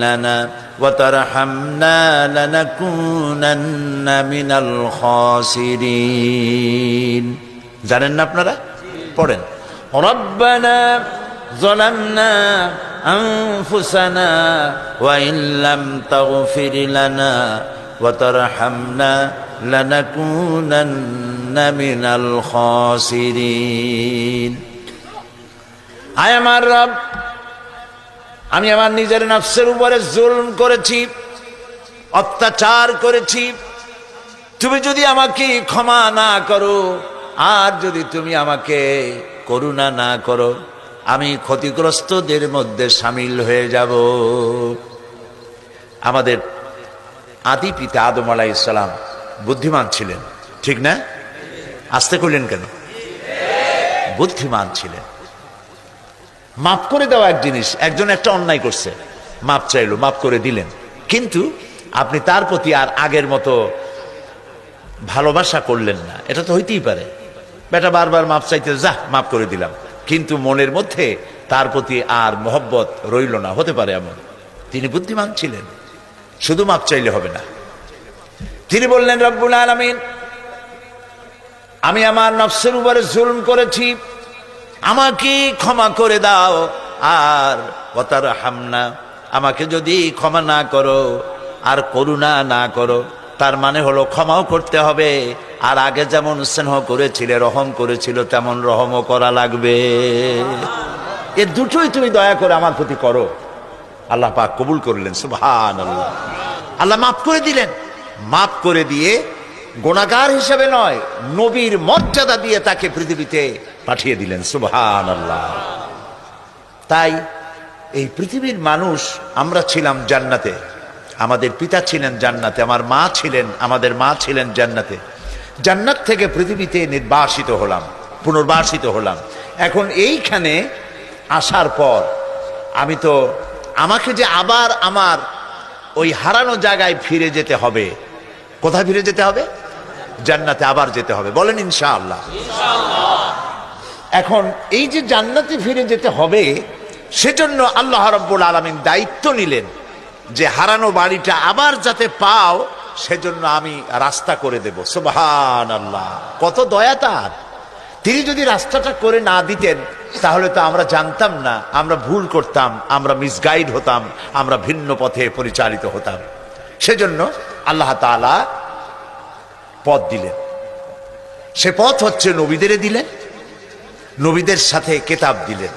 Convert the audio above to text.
لنا وترحمنا لنكونن من الخاسرين জানেন না আপনারা পড়েন ربنا ظلمنا أنفسنا وإن لم تغفر لنا وترحمنا لنكونن من الخاسرين আয় আমার রব আমি আমার নিজের নফসের উপরে জুলম করেছি অত্যাচার করেছি তুমি যদি আমাকে ক্ষমা না করো আর যদি তুমি আমাকে করুণা না করো আমি ক্ষতিগ্রস্তদের মধ্যে শামিল হয়ে যাব আমাদের আদি পিতা আদম আলাইহিস সালাম বুদ্ধিমান ছিলেন ঠিক না আস্তে কইলেন কেন বুদ্ধিমান ছিলেন মাফ করে দেওয়া এক জিনিস একজন একটা অন্যায় করছে মাফ চাইলো মাফ করে দিলেন কিন্তু আপনি তার প্রতি আর আগের মতো ভালোবাসা করলেন না এটা তো হইতেই পারে বেটা বারবার মাফ চাইতে যা মাফ করে দিলাম কিন্তু মনের মধ্যে তার প্রতি আর মহব্বত রইল না হতে পারে এমন তিনি বুদ্ধিমান ছিলেন শুধু মাফ চাইলে হবে না তিনি বললেন রব্বুল আলামিন আমি আমার নফসের উপরে জুলম করেছি আমাকে ক্ষমা করে দাও আর ওয়াতারহামনা আমাকে যদি ক্ষমা না করো আর করুণা না করো তার মানে হলো ক্ষমাও করতে হবে আর আগে যেমন স্নেহ করেছিলে রহম করেছিল তেমন রহমও করা লাগবে এ দুটোই তুমি দয়া করে আমার প্রতি করো আল্লাহ পাক কবুল করলেন সুবহানাল্লাহ আল্লাহ মাফ করে দিলেন মাফ করে দিয়ে গুনাহগার হিসেবে নয় নবীর মর্যাদা দিয়ে তাকে পৃথিবীতে পাঠিয়ে দিলেন সুবহানাল্লাহ তাই এই পৃথিবীর মানুষ আমরা ছিলাম জান্নাতে আমাদের পিতা ছিলেন জান্নাতে আমাদের মা ছিলেন জান্নাতে জান্নাত থেকে পৃথিবীতে নির্বাসিত হলাম পুনর্বাসিত হলাম এখন এইখানে আসার পর আমাকে যে আবার আমার ওই হারানো জায়গায় ফিরে যেতে হবে কোথায় ফিরে যেতে হবে জান্নাতে আবার যেতে হবে বলেন ইনশাআল্লাহ এখন এই যে জান্নাতে ফিরে যেতে হবে সেজন্য আল্লাহ রাব্বুল আলামিন দায়িত্ব নিলেন যে হারানো বাড়িটা আবার যাতে পাও সেজন্য আমি রাস্তা করে দেব সুবহানাল্লাহ কত দয়া তার তিনি যদি রাস্তাটা করে না দিতেন তাহলে তো আমরা জানতাম না আমরা ভুল করতাম আমরা মিসগাইড হতাম আমরা ভিন্ন পথে পরিচালিত হতাম সেজন্য আল্লাহ তাআলা পথ দিলেন সে পথ হচ্ছে নবীদের দিলেন নবীদের সাথে কিতাব দিলেন